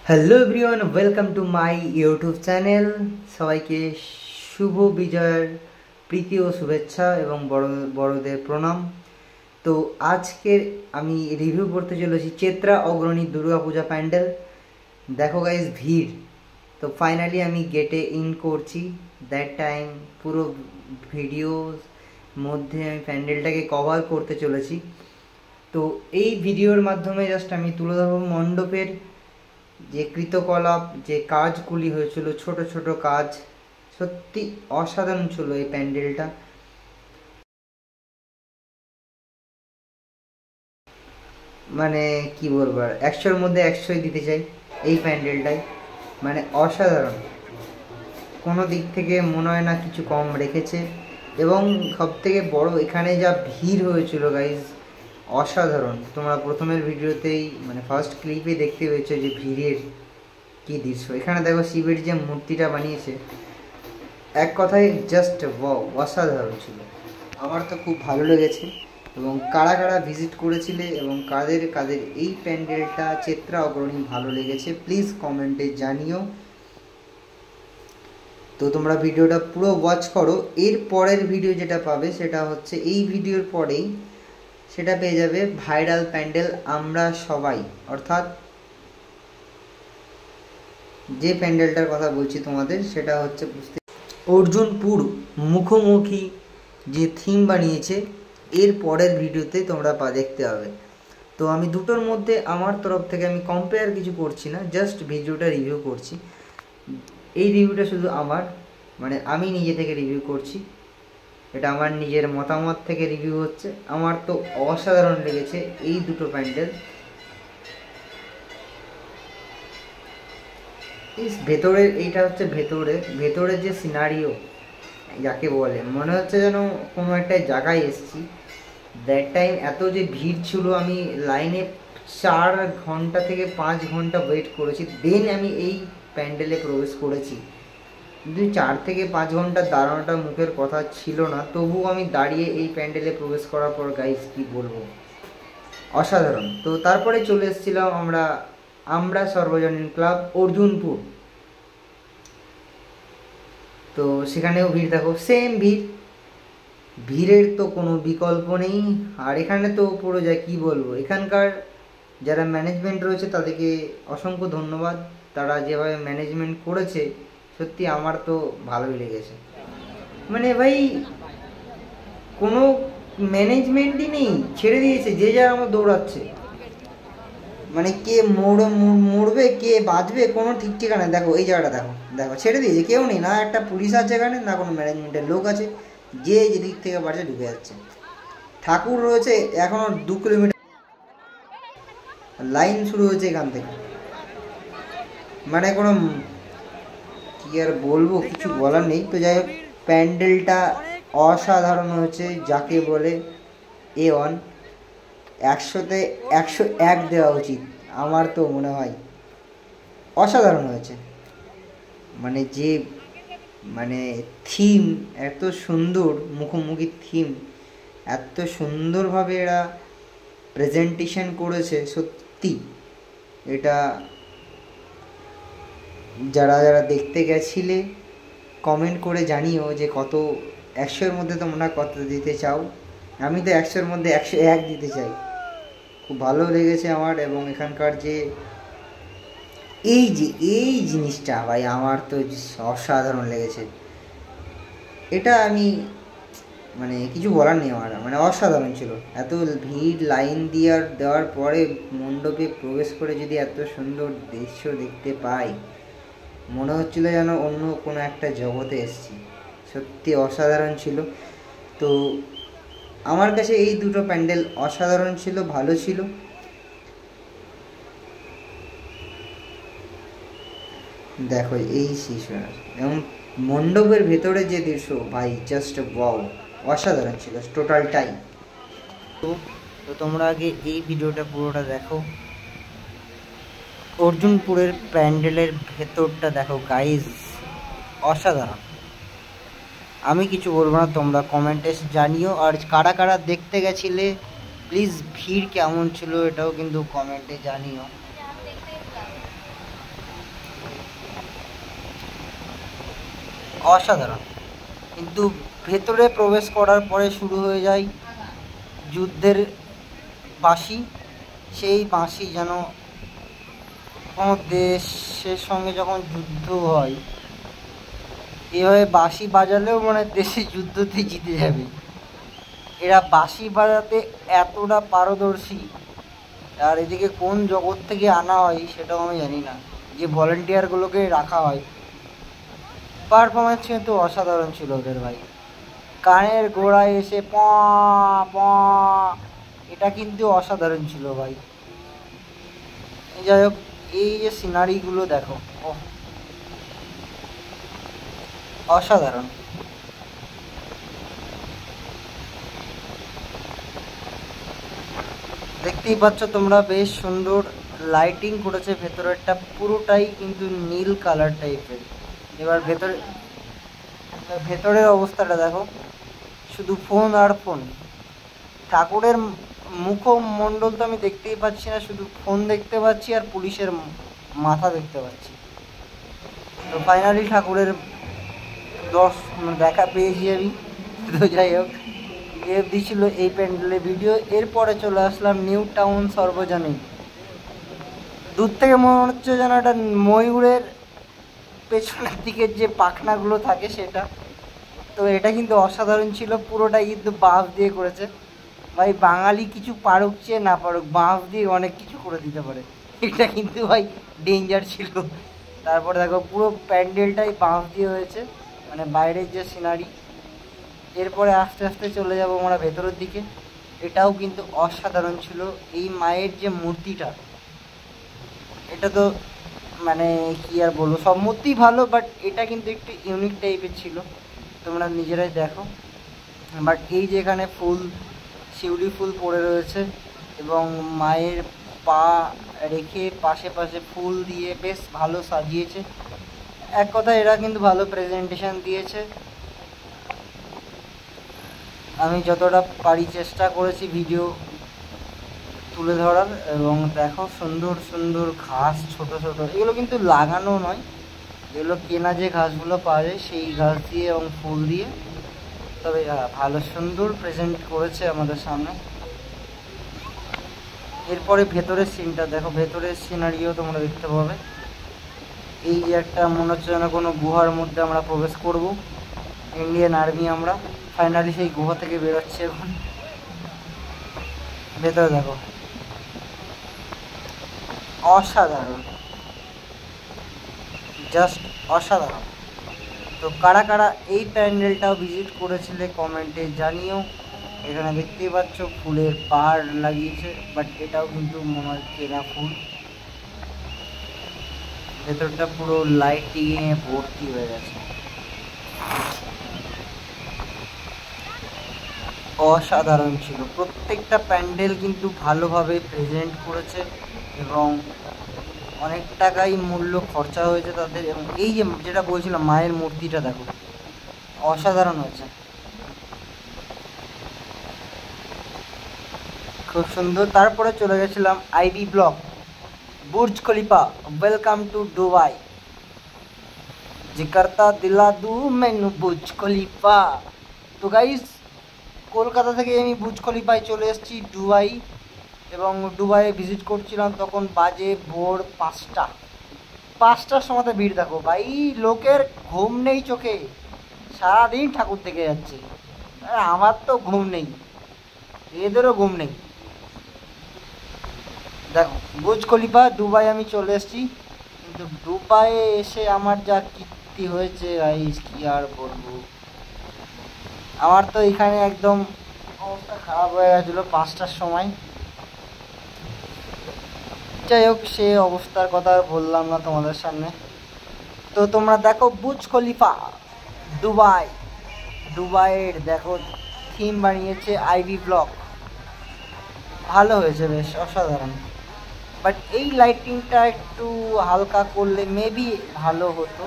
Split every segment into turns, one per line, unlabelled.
Hello everyone, welcome to my YouTube channel. সবাইকে শুভ বিজয়ের প্রীতি ও শুভেচ্ছা এবং বড়দের প্রণাম। তো আজকে আমি রিভিউ করতে চলেছি চেত্রা অগ্রণী দুর্গাপূজা প্যান্ডেল। দেখো গাইজ ভিড়। তো ফাইনালি আমি গেটে ইন করছি। দ্যাট টাইম পুরো ভিডিওর মধ্যে আমি প্যান্ডেলটাকে কভার করতে চলেছি। তো এই ভিডিওর মাধ্যমে জাস্ট আমি তুলে ধরবো মণ্ডপের যে কৃতকলাপ, যে কাজগুলি হয়েছিল, ছোট ছোট কাজ, সত্যি অসাধারণ ছিল এই প্যান্ডেলটা। মানে কি বলবো, 100-র মধ্যে 100ই দিতে চাই এই প্যান্ডেলটাই। মানে অসাধারণ, কোনো দিক থেকে মনে হয় না কিছু কম রেখেছে। এবং সব থেকে বড়, এখানে যা ভিড় হয়েছিল গাইজ, অসাধারণ। তোমরা প্রথমের ভিডিওতেই মানে ফার্স্ট ক্লিপে দেখতে পেয়েছো যে ভিড়ের কি দৃশ্য। এখানে দেখো শিবের যে মূর্তিটা বানিয়েছে, এক কথায় জাস্ট অসাধারণ ছিল। আমার তো খুব ভালো লেগেছে। এবং কারা কারা ভিজিট করেছিলে এবং কাদের কাদের এই প্যান্ডেলটা চেত্রা অগ্রণী ভালো লেগেছে প্লিজ কমেন্টে জানিও। তো তোমরা ভিডিওটা পুরো ওয়াচ করো। এর পরের ভিডিও যেটা পাবে সেটা হচ্ছে এই ভিডিওর পরেই সেটা পেয়ে যাবে ভাইরাল প্যান্ডেল আমরা সবাই, অর্থাৎ যে প্যান্ডেলটার কথা বলছি তোমাদের সেটা হচ্ছে অর্জুনপুর মুখোমুখি যে থিম বানিয়েছে, এর পরের ভিডিওতে তোমরা দেখতে হবে। তো আমি দুটোর মধ্যে আমার তরফ থেকে আমি কম্পেয়ার কিছু করছি না, জাস্ট ভিডিওটা রিভিউ করছি। এই রিভিউটা শুধু আমার, মানে আমি নিজে থেকে রিভিউ করছি, এটা আমার নিজের মতামত থেকে রিভিউ হচ্ছে। আমার তো অসাধারণ লেগেছে এই দুটো প্যান্ডেল। ভেতরের এইটা হচ্ছে ভেতরের যে সিনারিও যাকে বলে, মনে হচ্ছে যেন কোনো একটা জায়গায় এসেছি। দ্যাট টাইম এত যে ভিড় ছিল, আমি লাইনে 4 ঘন্টা থেকে 5 ঘন্টা ওয়েট করেছি, দেন আমি এই প্যান্ডেলে প্রবেশ করেছি। কিন্তু 4 থেকে 5 ঘন্টা দাঁড়ানোটা মুখের কথা ছিল না, তবুও আমি দাঁড়িয়ে এই প্যান্ডেলে প্রবেশ করার পর গাইস কি বলবো, অসাধারণ। তো তারপরে চলে এসেছিলাম আমরা সর্বজনীন ক্লাব অর্জুনপুর। তো সেখানেও ভিড়, দেখো সেম ভিড়ের তো কোনো বিকল্প নেই। আর এখানে তো পুরো যা কি বলবো, এখানকার যারা ম্যানেজমেন্ট রয়েছে তাদেরকে অসংখ্য ধন্যবাদ। তারা যেভাবে ম্যানেজমেন্ট করেছে সত্যি আমার তো ভালোই লেগেছে। মানে ভাই কোনো ম্যানেজমেন্টই নেই, ছেড়ে দিয়েছে, যে যার আমার দৌড়াচ্ছে। মানে কে মরবে কে বাঁচবে কোনো ঠিক ঠিকানা। দেখো এই জায়গাটা দেখো দেখো ছেড়ে দিয়েছে, কেউ নেই, না একটা পুলিশ আছে এখানে, না কোনো ম্যানেজমেন্টের লোক আছে। যে যেদিক থেকে পারছে ঢুকে যাচ্ছে। ঠাকুর রয়েছে এখনো 2 কিলোমিটার, লাইন শুরু হয়েছে এখান থেকে। মানে কোনো কি আর বলবো, কিছু বলার নেই। তো যাই হোক, প্যান্ডেলটা অসাধারণ হয়েছে, যাকে বলে A1। 100-তে 101 দেওয়া উচিত আমার তো মনে হয়। অসাধারণ হয়েছে। মানে যে মানে থিম এত সুন্দর, মুখোমুখি থিম এত সুন্দরভাবে এরা প্রেজেন্টেশন করেছে, সত্যি এটা যারা যারা দেখতে গেছিলে কমেন্ট করে জানিও যে কত 100-এর মধ্যে তোমরা কত দিতে চাও। আমি তো 100-এর মধ্যে 101 দিতে চাই। খুব ভালো লেগেছে আমার। এবং এখানকার যে এই জিনিসটা ভাই আমার তো অসাধারণ লেগেছে। এটা আমি মানে কিছু বলার নেই আমার, মানে অসাধারণ ছিল। এত ভিড়, লাইন দেওয়ার পরে মণ্ডপে প্রবেশ করে যদি এত সুন্দর দৃশ্য দেখতে পাই, মনে হচ্ছিল যেন অন্য কোনো একটা জগতে এসেছি। সত্যি অসাধারণ ছিল। তো আমার কাছে এই দুটো প্যান্ডেল অসাধারণ ছিল, ভালো ছিল। দেখো এই শিশু এবং মণ্ডপের ভেতরে যে দৃশ্য ভাই, জাস্ট ওয়াও, অসাধারণ ছিল টোটালটাই। তো তোমরা আগে এই ভিডিওটা পুরোটা দেখো। অর্জুনপুরের প্যান্ডেলের ভেতরটা দেখো গাইজ, অসাধারণ। আমি কিছু বলবো না, তোমরা কমেন্টে জানিও। আর কারা কারা দেখতে গেছিলে প্লিজ ভিড় কেমন ছিল এটাও কিন্তু কমেন্টে জানিও। অসাধারণ। কিন্তু ভেতরে প্রবেশ করার পরে শুরু হয়ে যায় যুদ্ধের বাঁশি। সেই বাঁশি যেন কোনো দেশের সঙ্গে যখন যুদ্ধ হয়, এভাবে বাঁশি বাজালেও মানে দেশে যুদ্ধতে জিতে যাবে। এরা বাঁশি বাজাতে এতটা পারদর্শী, আর এদিকে কোন জগৎ থেকে আনা হয় সেটাও আমি জানি না, যে ভলেন্টিয়ারগুলোকে রাখা হয়। পারফরমেন্স কিন্তু অসাধারণ ছিল ওদের ভাই। কানের গোড়ায় এসে প প, এটা কিন্তু অসাধারণ ছিল ভাই। যাই হোক, এই যে সিনারিগুলো দেখো, অসাধারণ। দেখতেই পাচ্ছ তোমরা, বেশ সুন্দর লাইটিং করেছে ভেতরেরটা, পুরোটাই কিন্তু নীল কালার টাইপের। এবার ভেতরের অবস্থাটা দেখো, শুধু ফোন আর ফোন। ঠাকুরের মুখমণ্ডল তো আমি দেখতেই পাচ্ছি না, শুধু ফোন দেখতে পাচ্ছি আর পুলিশের মাথা দেখতে পাচ্ছি। তো ফাইনালি ঠাকুরের দেখা পেয়েছি আমি। তো যাই হোক, এফডি ছিল এই প্যান্ডেলের ভিডিও। এরপরে চলে আসলাম নিউ টাউন সর্বজনীন। দূর থেকে মনে হচ্ছে যেন একটা ময়ূরের পেছনের দিকের যে পাখনাগুলো থাকে সেটা। তো এটা কিন্তু অসাধারণ ছিল, পুরোটাই কিন্তু বাঁশ দিয়ে করেছে ভাই। বাঙালি কিছু পারুক চেয়ে না পারুক, বাঁশ দিয়ে অনেক কিছু করে দিতে পারে। এটা কিন্তু ভাই ডেঞ্জার ছিল। তারপরে দেখো, পুরো প্যান্ডেলটাই বাঁশ দিয়ে হয়েছে, মানে বাইরের যে সিনারি। এরপরে আস্তে আস্তে চলে যাব আমরা ভেতরের দিকে। এটাও কিন্তু অসাধারণ ছিল। এই মায়ের যে মূর্তিটা, এটা তো মানে কি আর বলবো, সব মূর্তি ভালো, বাট এটা কিন্তু একটু ইউনিক টাইপের ছিল, তোমরা নিজেরাই দেখো। বাট এই যে এখানে ফুল, শিউলি ফুল পড়ে রয়েছে এবং মায়ের পা রেখে পাশে পাশে ফুল দিয়ে বেশ ভালো সাজিয়েছে। এক কথায় এরা কিন্তু ভালো প্রেজেন্টেশন দিয়েছে। আমি যতটা পারি চেষ্টা করেছি ভিডিও তুলে ধরার। এবং দেখো, সুন্দর সুন্দর ঘাস, ছোট ছোট, এগুলো কিন্তু লাগানো নয়, এগুলো কেনা যে ঘাসগুলো পাওয়া যায় সেই ঘাস দিয়ে এবং ফুল দিয়ে। তবে ভালো সুন্দর প্রেজেন্ট করেছে আমাদের সামনে। এরপরে ভেতরের সিনটা দেখো, ভেতরের সিনারিও তোমরা দেখতে পাবে। এই যে একটা মনে হচ্ছে যেন কোনো গুহার মধ্যে আমরা প্রবেশ করব। ইন্ডিয়ান আর্মি আমরা ফাইনালি সেই গুহা থেকে বেরোচ্ছি এখন। ভেতরে দেখো, অসাধারণ, জাস্ট অসাধারণ। তো কারা কারা এই প্যান্ডেলটাও ভিজিট করেছিলে কমেন্টে জানিও। এখানে দেখতেই পাচ্ছ ফুলের পাহাড় লাগিয়েছে, বাট এটাও কিন্তু মনে হয় কেনা ফুল। ভেতরটা পুরো লাইটিংয়ে ভর্তি হয়ে গেছে, অসাধারণ ছিল। প্রত্যেকটা প্যান্ডেল কিন্তু ভালোভাবে প্রেজেন্ট করেছে এবং অনেক টাকাই মূল্য খরচা হয়েছে তাদের। এবং এই যে যেটা বলছিলাম, মায়ের মূর্তিটা দেখো, অসাধারণ হয়েছে, খুব সুন্দর। তারপরে চলে গেছিলাম IB block, Burj Khalifa, welcome to Dubai, জিকারতা দিলা দু মেনু বুর্জ খলিফা। তো গাইস, কলকাতা থেকে আমি বুর্জ খলিফায় চলে এসেছি দুবাই, এবং দুবাইয়ে ভিজিট করছিলাম তখন বাজে ভোর 5টার সময়। ভিড় দেখো ভাই, লোকের ঘুম নেই চোখে, সারাদিন ঠাকুর দেখে যাচ্ছে। আমার তো ঘুম নেই, এদেরও ঘুম নেই। দেখো, বুর্জ খলিফা দুবাই আমি চলে এসেছি। কিন্তু দুবাইয়ে এসে আমার যা কীর্তি হয়েছে গাইস, কি আর বলবো। আমার তো এখানে একদম অবস্থা খারাপ হয়ে গেছিলো 5টার সময়। যাই হোক, সে অবস্থার কথা বললাম না তোমাদের সামনে। তো তোমরা দেখো বুর্জ খলিফা দুবাই, দুবাইয়ের দেখো থিম বানিয়েছে আইবি ব্লক, ভালো হয়েছে, বেশ অসাধারণ। বাট এই লাইটিংটা একটু হালকা করলে মেবি ভালো হতো।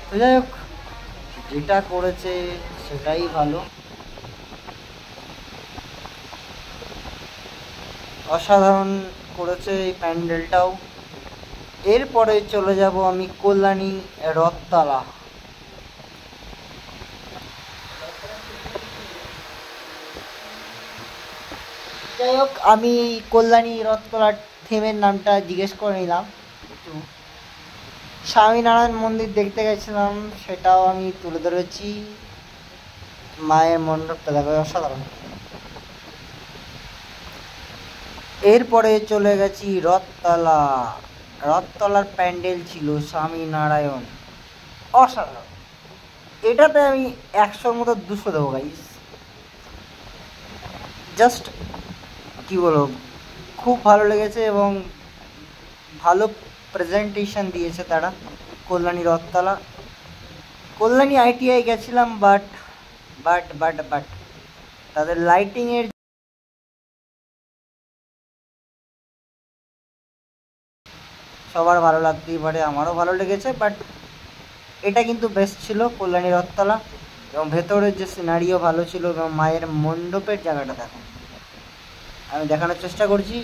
তো যাই হোক, যেটা করেছে সেটাই ভালো, অসাধারণ করেছে এই প্যান্ডেলটাও। এরপরে চলে যাব আমি কল্যাণী রথতলা। যাই হোক, আমি কল্যাণী রথতলার থেমের নামটা জিজ্ঞেস করে নিলাম। একটু স্বামীনারায়ণ মন্দির দেখতে গেছিলাম, সেটাও আমি তুলে ধরেছি। মায়ের মণ্ডপটা দেখো অসাধারণ। এরপরে চলে গেছি রথতলা। রথতলার প্যান্ডেল ছিল স্বামীনারায়ণ, অসাধারণ। এটাতে আমি 100-র মতো 200 দেবো গাইস। জাস্ট কি বলবো, খুব ভালো লেগেছে এবং ভালো প্রেজেন্টেশন দিয়েছে তারা। কল্যাণী রথতলা, কল্যাণী ITI গেছিলাম, বাট বাট বাট বাট তাদের লাইটিংয়ের সবার ভালো লাগতেই পারে, আমারও ভালো লেগেছে, বাট এটা কিন্তু বেস্ট ছিল কল্যাণী রথতলা। এবং ভেতরের যে সিনারিও ভালো ছিল এবং মায়ের মণ্ডপের জায়গাটা দেখো, আমি দেখানোর চেষ্টা করছি।